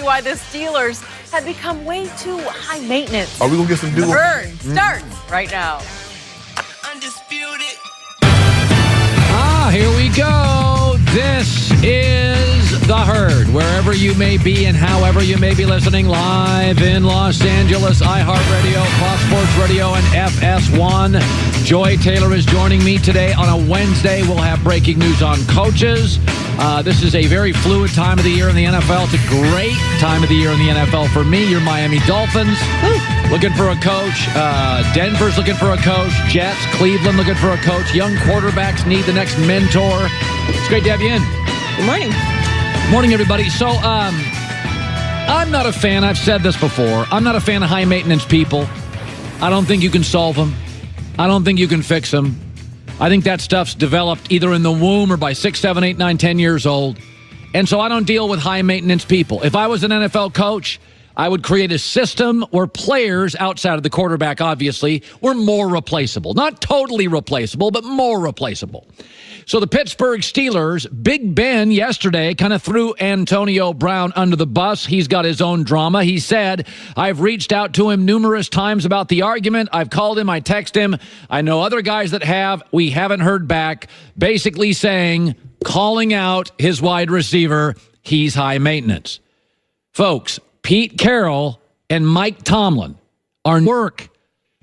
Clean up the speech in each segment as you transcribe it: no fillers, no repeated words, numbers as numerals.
why the Steelers have become way too high maintenance. Are we going to get some duo? TheHerd starts right now. Undisputed. Here we go. This is TheHerd. Wherever you may be and however you may be listening, live in Los Angeles, iHeartRadio, Fox Sports Radio, and FS1. Joy Taylor is joining me today on a Wednesday. We'll have breaking news on coaches. This is a very fluid time of the year in the NFL. It's a great time of the year in the NFL for me. Your Miami Dolphins looking for a coach. Denver's looking for a coach. Jets, Cleveland looking for a coach. Young quarterbacks need the next mentor. It's great to have you in. Good morning. Morning, everybody. So, I'm not a fan. I've said this before. I'm not a fan of high-maintenance people. I don't think you can solve them. I don't think you can fix them. I think that stuff's developed either in the womb or by 6, 7, 8, 9, 10 years old. And so I don't deal with high-maintenance people. If I was an NFL coach, I would create a system where players, outside of the quarterback, obviously, were more replaceable. Not totally replaceable, but more replaceable. So the Pittsburgh Steelers, Big Ben yesterday kind of threw Antonio Brown under the bus. He's got his own drama. He said, I've reached out to him numerous times about the argument. I've called him. I text him. I know other guys that have. We haven't heard back. Basically saying, calling out his wide receiver, he's high maintenance. Folks, Pete Carroll and Mike Tomlin are in work.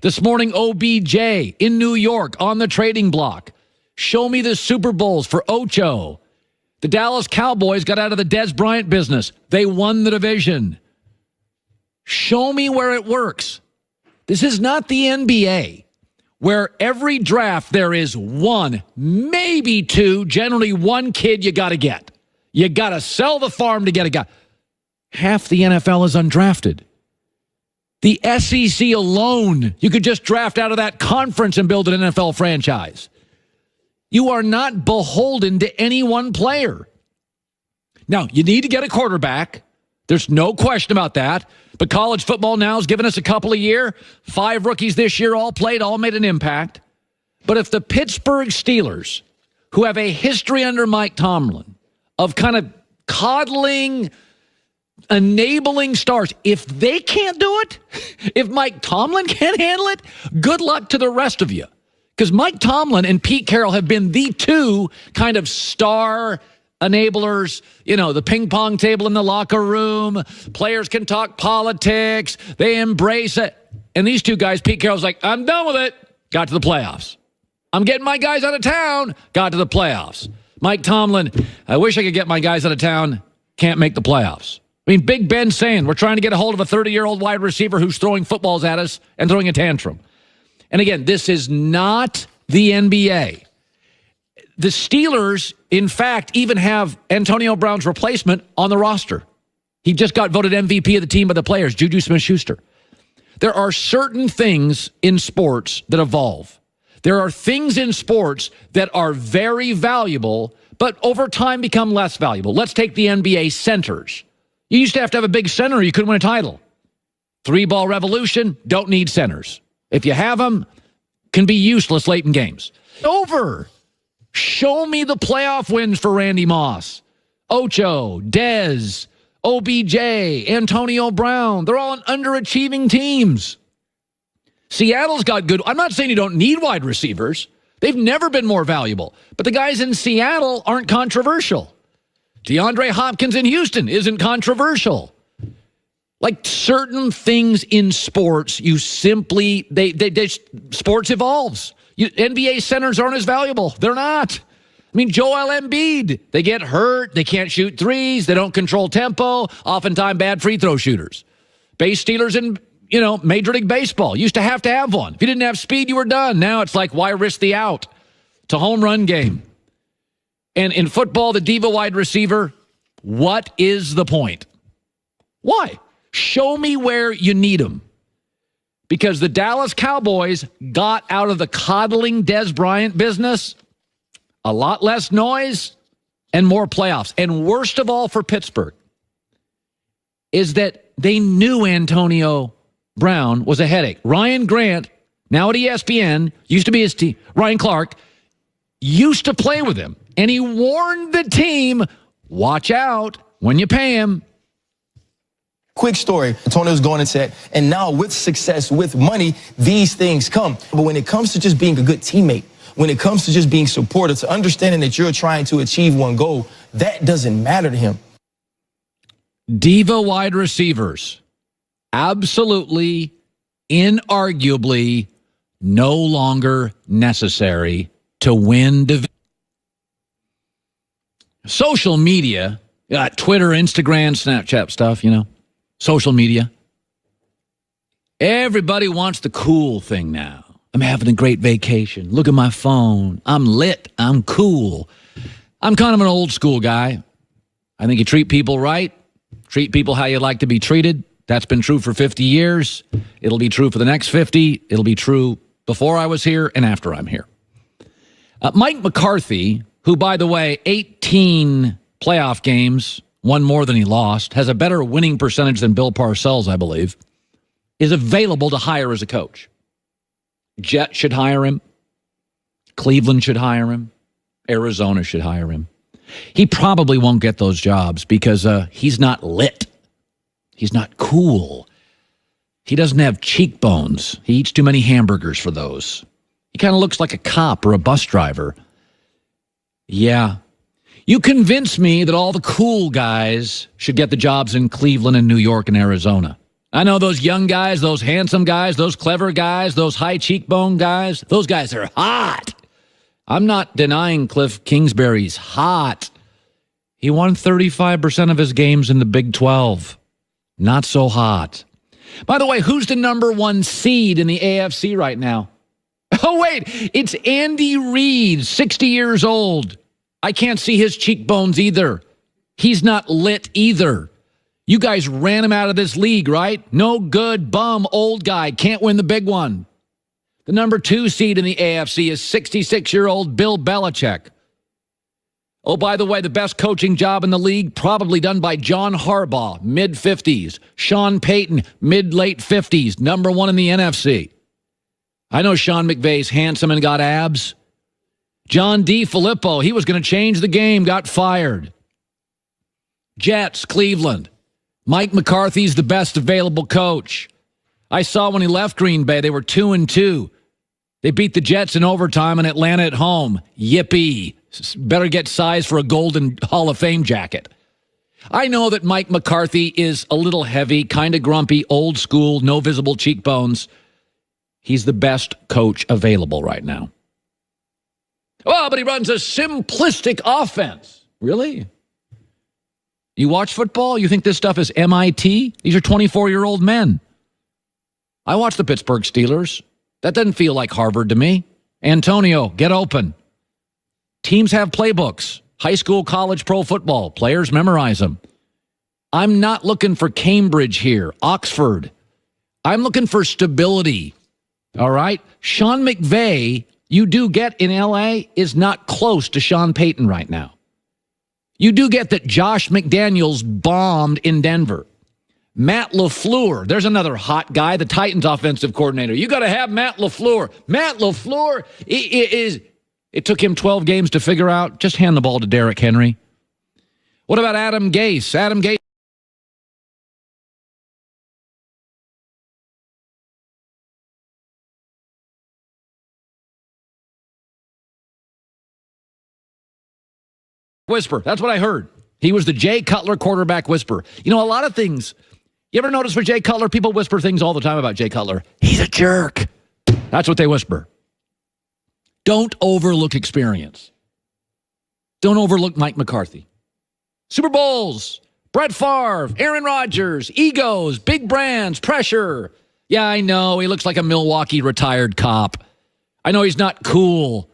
This morning, OBJ in New York on the trading block. Show me the Super Bowls for Ocho. The Dallas Cowboys got out of the Dez Bryant business. They won the division. Show me where it works. This is not the NBA, where every draft there is one, maybe two, generally one kid you got to get. You got to sell the farm to get a guy. Half the NFL is undrafted. The SEC alone, you could just draft out of that conference and build an NFL franchise. You are not beholden to any one player. Now, you need to get a quarterback. There's no question about that. But college football now has given us a couple a year. 5 rookies this year, all played, all made an impact. But if the Pittsburgh Steelers, who have a history under Mike Tomlin of kind of coddling, enabling stars, if they can't do it, if Mike Tomlin can't handle it, good luck to the rest of you. Because Mike Tomlin and Pete Carroll have been the two kind of star enablers, the ping pong table in the locker room. Players can talk politics. They embrace it. And these two guys, Pete Carroll's like, I'm done with it. Got to the playoffs. I'm getting my guys out of town. Got to the playoffs. Mike Tomlin, I wish I could get my guys out of town. Can't make the playoffs. I mean, Big Ben saying we're trying to get a hold of a 30-year-old wide receiver who's throwing footballs at us and throwing a tantrum. And again, this is not the NBA. The Steelers, in fact, even have Antonio Brown's replacement on the roster. He just got voted MVP of the team by the players, Juju Smith-Schuster. There are certain things in sports that evolve. There are things in sports that are very valuable, but over time become less valuable. Let's take the NBA centers. You used to have a big center or you couldn't win a title. 3-ball revolution, don't need centers. If you have them, can be useless late in games. Over. Show me the playoff wins for Randy Moss, Ocho, Dez, OBJ, Antonio Brown. They're all on underachieving teams. Seattle's got good. I'm not saying you don't need wide receivers. They've never been more valuable. But the guys in Seattle aren't controversial. DeAndre Hopkins in Houston isn't controversial. Like certain things in sports, you simply, sports evolves. NBA centers aren't as valuable. They're not. I mean, Joel Embiid, they get hurt. They can't shoot threes. They don't control tempo. Oftentimes bad free throw shooters. Base stealers in, Major League Baseball. Used to have one. If you didn't have speed, you were done. Now it's like, why risk the out? It's a home run game. And in football, the diva wide receiver, what is the point? Why? Show me where you need them. Because the Dallas Cowboys got out of the coddling Dez Bryant business, a lot less noise and more playoffs. And worst of all for Pittsburgh is that they knew Antonio Brown was a headache. Ryan Grant, now at ESPN, used to be his team. Ryan Clark used to play with him. And he warned the team, watch out when you pay him. quick story. Antonio's going into that. And now with success, with money, these things come. But when it comes to just being a good teammate, when it comes to just being supportive, to understanding that you're trying to achieve one goal, that doesn't matter to him. Diva wide receivers, absolutely, inarguably, no longer necessary to win division. Social media, Twitter, Instagram, Snapchat stuff, social media. Everybody wants the cool thing now. I'm having a great vacation. Look at my phone. I'm lit. I'm cool. I'm kind of an old school guy. I think you treat people right. Treat people how you like to be treated. That's been true for 50 years. It'll be true for the next 50. It'll be true before I was here and after I'm here. Mike McCarthy, who, by the way, 18 playoff games, one more than he lost, has a better winning percentage than Bill Parcells, I believe, is available to hire as a coach. Jets should hire him. Cleveland should hire him. Arizona should hire him. He probably won't get those jobs because he's not lit. He's not cool. He doesn't have cheekbones. He eats too many hamburgers for those. He kind of looks like a cop or a bus driver. Yeah. You convince me that all the cool guys should get the jobs in Cleveland and New York and Arizona. I know those young guys, those handsome guys, those clever guys, those high cheekbone guys, those guys are hot. I'm not denying Cliff Kingsbury's hot. He won 35% of his games in the Big 12. Not so hot. By the way, who's the number one seed in the AFC right now? Oh, wait, it's Andy Reid, 60 years old. I can't see his cheekbones either. He's not lit either. You guys ran him out of this league, right? No good, bum, old guy, can't win the big one. The number 2 seed in the AFC is 66-year-old Bill Belichick. Oh, by the way, the best coaching job in the league probably done by John Harbaugh, mid-50s. Sean Payton, mid-late 50s, number 1 in the NFC. I know Sean McVay's handsome and got abs. John DeFilippo, he was going to change the game, got fired. Jets, Cleveland. Mike McCarthy's the best available coach. I saw when he left Green Bay, they were 2-2. They beat the Jets in overtime and Atlanta at home. Yippee. Better get size for a Golden Hall of Fame jacket. I know that Mike McCarthy is a little heavy, kind of grumpy, old school, no visible cheekbones. He's the best coach available right now. Oh, but he runs a simplistic offense. Really? You watch football? You think this stuff is MIT? These are 24-year-old men. I watch the Pittsburgh Steelers. That doesn't feel like Harvard to me. Antonio, get open. Teams have playbooks. High school, college, pro football. Players memorize them. I'm not looking for Cambridge here, Oxford. I'm looking for stability. All right? Sean McVay, you do get in L.A., is not close to Sean Payton right now. You do get that Josh McDaniels bombed in Denver. Matt LaFleur, there's another hot guy, the Titans offensive coordinator. You got to have Matt LaFleur. Matt LaFleur it took him 12 games to figure out. Just hand the ball to Derrick Henry. What about Adam Gase? Adam Gase. Whisper. That's what I heard. He was the Jay Cutler quarterback whisperer. You know, a lot of things. You ever notice for Jay Cutler, people whisper things all the time about Jay Cutler. He's a jerk. That's what they whisper. Don't overlook experience. Don't overlook Mike McCarthy. Super Bowls, Brett Favre, Aaron Rodgers, egos, big brands, pressure. Yeah, I know. He looks like a Milwaukee retired cop. I know he's not cool.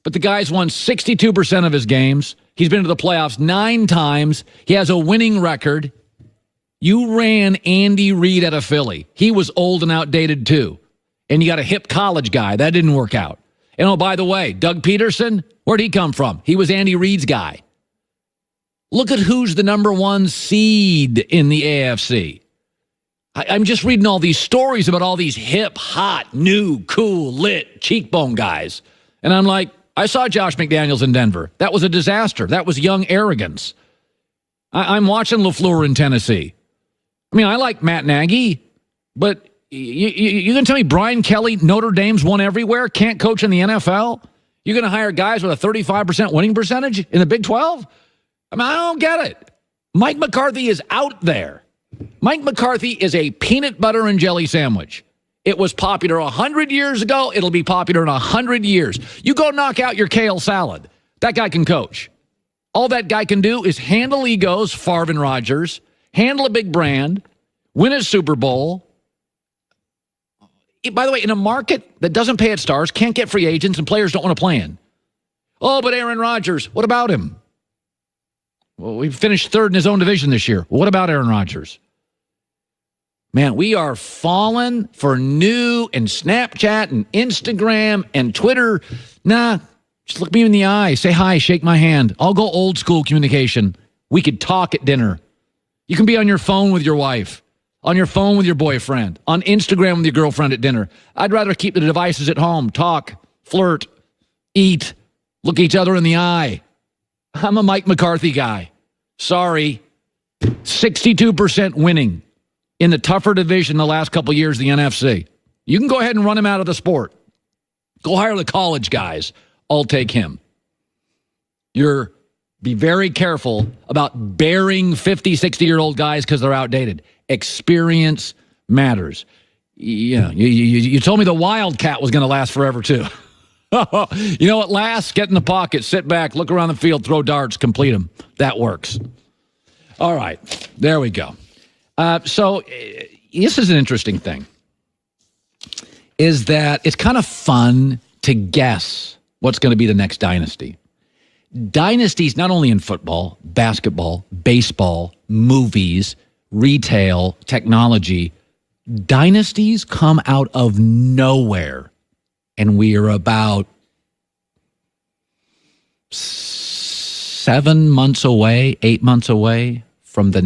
But the guy's won 62% of his games. He's been to the playoffs 9 times. He has a winning record. You ran Andy Reid out of Philly. He was old and outdated too. And you got a hip college guy. That didn't work out. And oh, by the way, Doug Peterson, where'd he come from? He was Andy Reid's guy. Look at who's the number 1 seed in the AFC. I'm just reading all these stories about all these hip, hot, new, cool, lit, cheekbone guys. And I'm like, I saw Josh McDaniels in Denver. That was a disaster. That was young arrogance. I'm watching LaFleur in Tennessee. I mean, I like Matt Nagy, but you going to tell me Brian Kelly, Notre Dame's won everywhere, can't coach in the NFL? You're going to hire guys with a 35% winning percentage in the Big 12? I mean, I don't get it. Mike McCarthy is out there. Mike McCarthy is a peanut butter and jelly sandwich. It was popular 100 years ago. It'll be popular in 100 years. You go knock out your kale salad. That guy can coach. All that guy can do is handle egos, Favre and Rodgers, handle a big brand, win a Super Bowl. By the way, in a market that doesn't pay its stars, can't get free agents, and players don't want to play in. Oh, but Aaron Rodgers, what about him? Well, we finished third in his own division this year. What about Aaron Rodgers? Man, we are falling for new and Snapchat and Instagram and Twitter. Nah, just look me in the eye. Say hi, shake my hand. I'll go old school communication. We could talk at dinner. You can be on your phone with your wife, on your phone with your boyfriend, on Instagram with your girlfriend at dinner. I'd rather keep the devices at home, talk, flirt, eat, look each other in the eye. I'm a Mike McCarthy guy. Sorry. 62% winning in the tougher division the last couple of years, the NFC. You can go ahead and run him out of the sport. Go hire the college guys. I'll take him. Be very careful about bearing 50, 60-year-old guys because they're outdated. Experience matters. You told me the Wildcat was going to last forever, too. You know what lasts? Get in the pocket, sit back, look around the field, throw darts, complete them. That works. All right. There we go. So this is an interesting thing, is that it's kind of fun to guess what's going to be the next dynasty. Dynasties, not only in football, basketball, baseball, movies, retail, technology, dynasties come out of nowhere. And we are about 7 months away, 8 months away from the